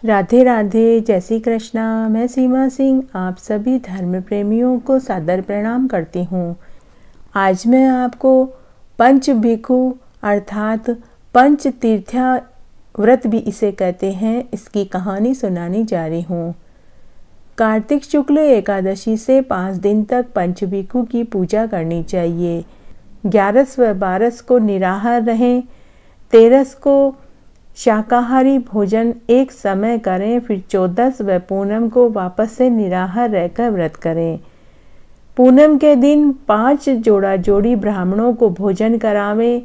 राधे राधे, जय श्री कृष्णा। मैं सीमा सिंह आप सभी धर्म प्रेमियों को सादर प्रणाम करती हूँ। आज मैं आपको पंच भिक्षु अर्थात पंच तीर्थया व्रत भी इसे कहते हैं, इसकी कहानी सुनाने जा रही हूँ। कार्तिक शुक्ल एकादशी से 5 दिन तक पंच भिक्षु की पूजा करनी चाहिए। 11 व 12 को निराहार रहें, 13 को शाकाहारी भोजन एक समय करें, फिर 14 व पूनम को वापस से निराहार रहकर व्रत करें। पूनम के दिन 5 जोड़ा जोड़ी ब्राह्मणों को भोजन करावें,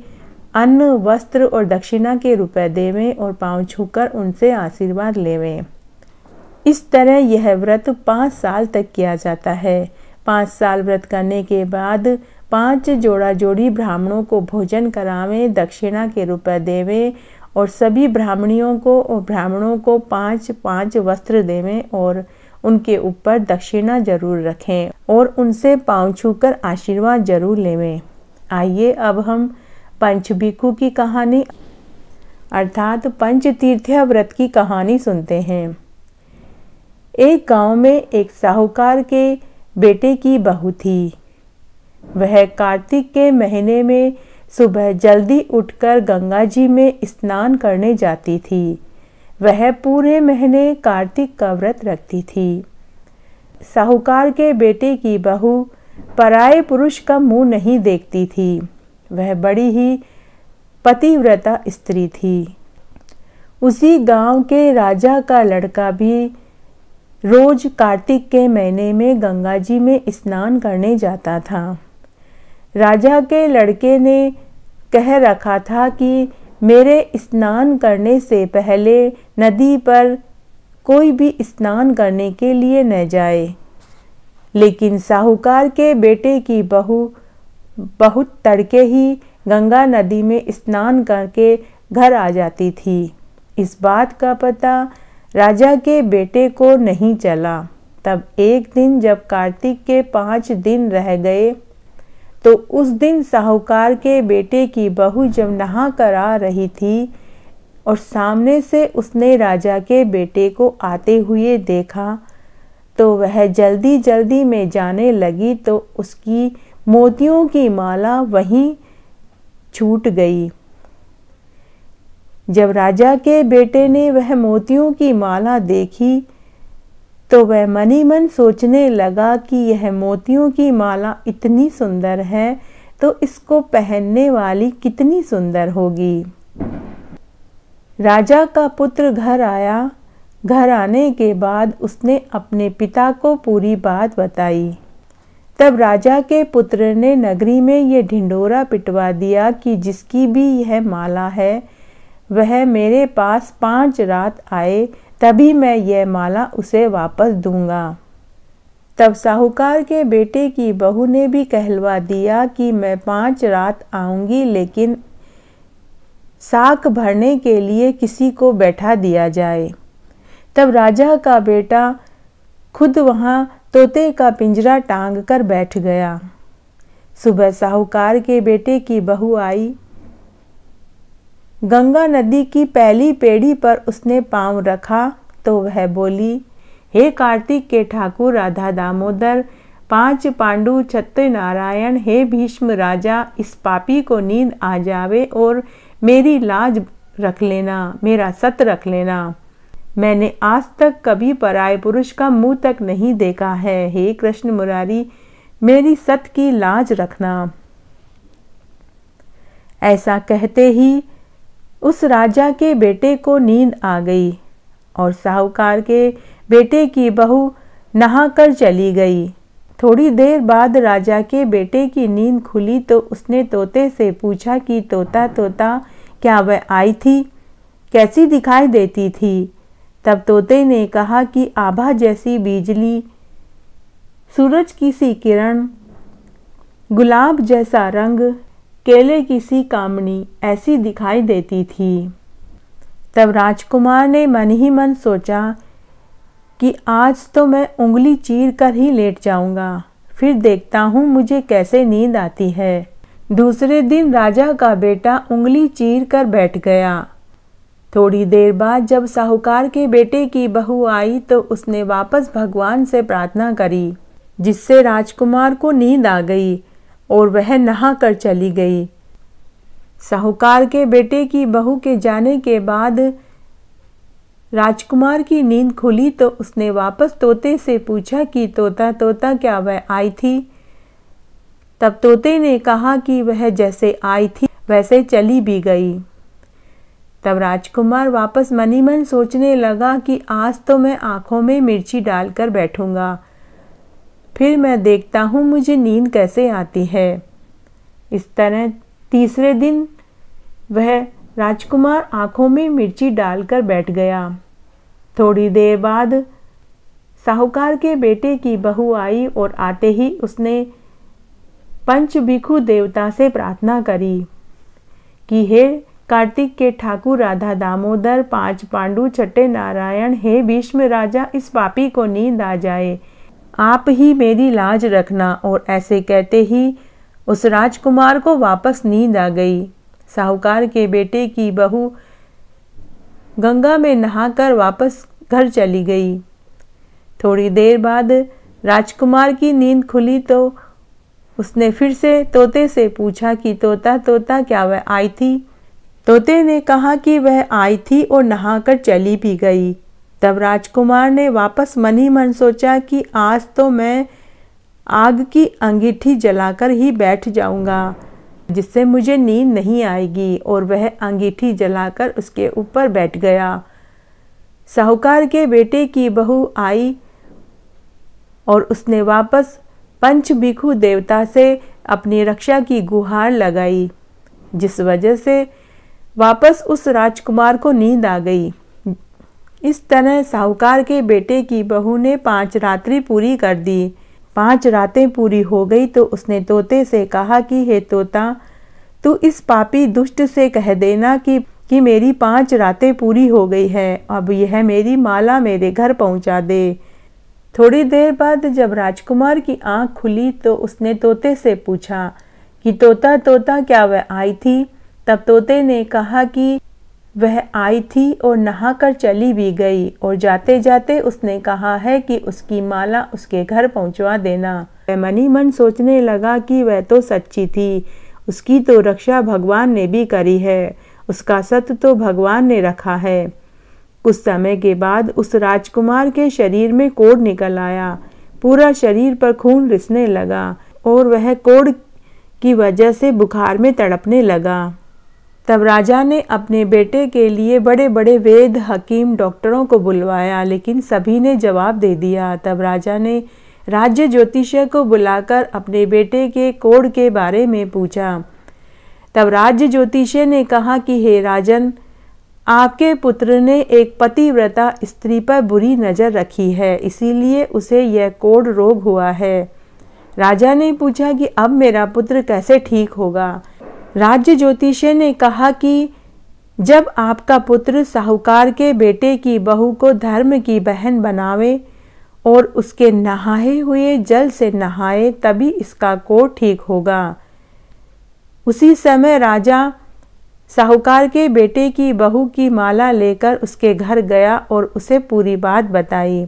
अन्न वस्त्र और दक्षिणा के रुपए देवें और पांव छूकर उनसे आशीर्वाद लेवें। इस तरह यह व्रत 5 साल तक किया जाता है। 5 साल व्रत करने के बाद 5 जोड़ा जोड़ी ब्राह्मणों को भोजन करावें, दक्षिणा के रुपए देवें और सभी ब्राह्मणियों को और ब्राह्मणों को 5-5 वस्त्र देवें और उनके ऊपर दक्षिणा जरूर रखें और उनसे पांव छूकर आशीर्वाद जरूर लेवें। आइए अब हम पंच भिक्षु की कहानी अर्थात पंच तीर्थया व्रत की कहानी सुनते हैं। एक गांव में एक साहूकार के बेटे की बहू थी। वह कार्तिक के महीने में सुबह जल्दी उठकर गंगा जी में स्नान करने जाती थी। वह पूरे महीने कार्तिक का व्रत रखती थी। साहूकार के बेटे की बहू पराये पुरुष का मुंह नहीं देखती थी। वह बड़ी ही पतिव्रता स्त्री थी। उसी गांव के राजा का लड़का भी रोज कार्तिक के महीने में गंगा जी में स्नान करने जाता था। राजा के लड़के ने कह रखा था कि मेरे स्नान करने से पहले नदी पर कोई भी स्नान करने के लिए न जाए। लेकिन साहूकार के बेटे की बहू बहुत तड़के ही गंगा नदी में स्नान करके घर आ जाती थी। इस बात का पता राजा के बेटे को नहीं चला। तब एक दिन जब कार्तिक के 5 दिन रह गए तो उस दिन साहूकार के बेटे की बहू जब नहा कर आ रही थी और सामने से उसने राजा के बेटे को आते हुए देखा तो वह जल्दी जल्दी में जाने लगी तो उसकी मोतियों की माला वहीं छूट गई। जब राजा के बेटे ने वह मोतियों की माला देखी तो वह मन ही मन सोचने लगा कि यह मोतियों की माला इतनी सुंदर है तो इसको पहनने वाली कितनी सुंदर होगी। राजा का पुत्र घर आया। घर आने के बाद उसने अपने पिता को पूरी बात बताई। तब राजा के पुत्र ने नगरी में ये ढिंढोरा पिटवा दिया कि जिसकी भी यह माला है वह मेरे पास 5 रात आए, तभी मैं यह माला उसे वापस दूंगा। तब साहूकार के बेटे की बहू ने भी कहलवा दिया कि मैं 5 रात आऊंगी, लेकिन साक भरने के लिए किसी को बैठा दिया जाए। तब राजा का बेटा खुद वहां तोते का पिंजरा टांग कर बैठ गया। सुबह साहूकार के बेटे की बहू आई। गंगा नदी की पहली पेड़ी पर उसने पांव रखा तो वह बोली, हे कार्तिक के ठाकुर राधा दामोदर, 5 पांडु छत्र नारायण, हे भीष्म राजा, इस पापी को नींद आ जावे और मेरी लाज रख लेना, मेरा सत रख लेना। मैंने आज तक कभी पराये पुरुष का मुंह तक नहीं देखा है। हे कृष्ण मुरारी, मेरी सत की लाज रखना। ऐसा कहते ही उस राजा के बेटे को नींद आ गई और साहूकार के बेटे की बहू नहाकर चली गई। थोड़ी देर बाद राजा के बेटे की नींद खुली तो उसने तोते से पूछा कि तोता तोता, क्या वह आई थी? कैसी दिखाई देती थी? तब तोते ने कहा कि आभा जैसी बिजली, सूरज की सी किरण, गुलाब जैसा रंग, केले की सी कामनी ऐसी दिखाई देती थी। तब राजकुमार ने मन ही मन सोचा कि आज तो मैं उंगली चीर कर ही लेट जाऊंगा, फिर देखता हूँ मुझे कैसे नींद आती है। दूसरे दिन राजा का बेटा उंगली चीर कर बैठ गया। थोड़ी देर बाद जब साहूकार के बेटे की बहू आई तो उसने वापस भगवान से प्रार्थना करी, जिससे राजकुमार को नींद आ गई और वह नहा कर चली गई। साहूकार के बेटे की बहू के जाने के बाद राजकुमार की नींद खुली तो उसने वापस तोते से पूछा कि तोता तोता क्या वह आई थी? तब तोते ने कहा कि वह जैसे आई थी वैसे चली भी गई। तब राजकुमार वापस मनी मन सोचने लगा कि आज तो मैं आंखों में मिर्ची डालकर बैठूंगा, फिर मैं देखता हूँ मुझे नींद कैसे आती है। इस तरह तीसरे दिन वह राजकुमार आंखों में मिर्ची डालकर बैठ गया। थोड़ी देर बाद साहूकार के बेटे की बहू आई और आते ही उसने पंचभिखु देवता से प्रार्थना करी कि हे कार्तिक के ठाकुर राधा दामोदर, 5 पांडु, छठे नारायण, हे भीष्म राजा, इस पापी को नींद आ जाए, आप ही मेरी लाज रखना। और ऐसे कहते ही उस राजकुमार को वापस नींद आ गई। साहूकार के बेटे की बहू गंगा में नहाकर वापस घर चली गई। थोड़ी देर बाद राजकुमार की नींद खुली तो उसने फिर से तोते से पूछा कि तोता तोता क्या वह आई थी? तोते ने कहा कि वह आई थी और नहाकर चली भी गई। तब राजकुमार ने वापस मनी मन सोचा कि आज तो मैं आग की अंगीठी जलाकर ही बैठ जाऊंगा, जिससे मुझे नींद नहीं आएगी, और वह अंगीठी जलाकर उसके ऊपर बैठ गया। साहूकार के बेटे की बहू आई और उसने वापस पंचभिखु देवता से अपनी रक्षा की गुहार लगाई, जिस वजह से वापस उस राजकुमार को नींद आ गई। इस तरह साहूकार के बेटे की बहू ने 5 रात्रि पूरी कर दी। 5 रातें पूरी हो गई तो उसने तोते से कहा कि हे तोता, तू इस पापी दुष्ट से कह देना कि मेरी 5 रातें पूरी हो गई है, अब यह मेरी माला मेरे घर पहुंचा दे। थोड़ी देर बाद जब राजकुमार की आंख खुली तो उसने तोते से पूछा कि तोता तोता क्या वह आई थी? तब तोते ने कहा कि वह आई थी और नहाकर चली भी गई, और जाते जाते उसने कहा है कि उसकी माला उसके घर पहुंचवा देना। वह मनी मन सोचने लगा कि वह तो सच्ची थी, उसकी तो रक्षा भगवान ने भी करी है, उसका सत्य तो भगवान ने रखा है। कुछ समय के बाद उस राजकुमार के शरीर में कोढ़ निकल आया, पूरा शरीर पर खून रिसने लगा और वह कोढ़ की वजह से बुखार में तड़पने लगा। तब राजा ने अपने बेटे के लिए बड़े बड़े वेद, हकीम, डॉक्टरों को बुलवाया, लेकिन सभी ने जवाब दे दिया। तब राजा ने राज्य ज्योतिषी को बुलाकर अपने बेटे के कोढ़ के बारे में पूछा। तब राज्य ज्योतिषी ने कहा कि हे राजन, आपके पुत्र ने एक पतिव्रता स्त्री पर बुरी नजर रखी है, इसीलिए उसे यह कोढ़ रोग हुआ है। राजा ने पूछा कि अब मेरा पुत्र कैसे ठीक होगा? राज्य ज्योतिषी ने कहा कि जब आपका पुत्र साहूकार के बेटे की बहू को धर्म की बहन बनावे और उसके नहाए हुए जल से नहाए, तभी इसका कोढ़ ठीक होगा। उसी समय राजा साहूकार के बेटे की बहू की माला लेकर उसके घर गया और उसे पूरी बात बताई।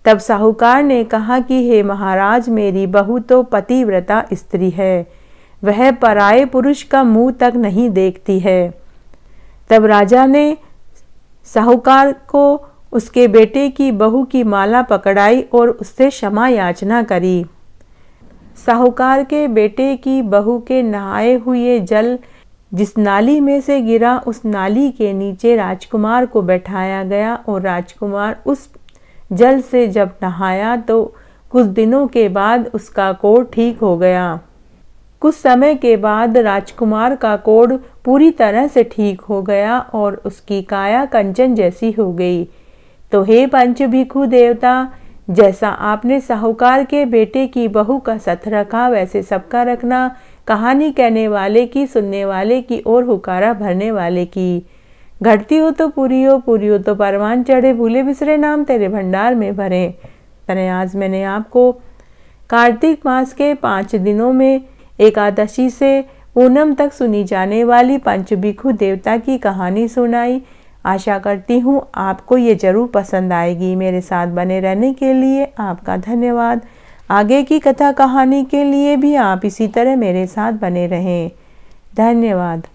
तब साहूकार ने कहा कि हे महाराज, मेरी बहू तो पतिव्रता स्त्री है, वह पराये पुरुष का मुंह तक नहीं देखती है। तब राजा ने साहूकार को उसके बेटे की बहू की माला पकड़ाई और उससे क्षमा याचना करी। साहूकार के बेटे की बहू के नहाए हुए जल जिस नाली में से गिरा, उस नाली के नीचे राजकुमार को बैठाया गया और राजकुमार उस जल से जब नहाया तो कुछ दिनों के बाद उसका कोढ़ ठीक हो गया। कुछ समय के बाद राजकुमार का कोढ़ पूरी तरह से ठीक हो गया और उसकी काया कंचन जैसी हो गई। तो हे पंचभिखु देवता, जैसा आपने साहूकार के बेटे की बहू का सत रखा, वैसे सबका रखना। कहानी कहने वाले की, सुनने वाले की और हुकारा भरने वाले की। घटती हो तो पूरी हो, पूरी हो तो परवान चढ़े, भूले बिसरे नाम तेरे भंडार में भरे। तरह आज मैंने आपको कार्तिक मास के 5 दिनों में एकादशी से पूनम तक सुनी जाने वाली पंचभिखु देवता की कहानी सुनाई। आशा करती हूँ आपको ये ज़रूर पसंद आएगी। मेरे साथ बने रहने के लिए आपका धन्यवाद। आगे की कथा कहानी के लिए भी आप इसी तरह मेरे साथ बने रहें। धन्यवाद।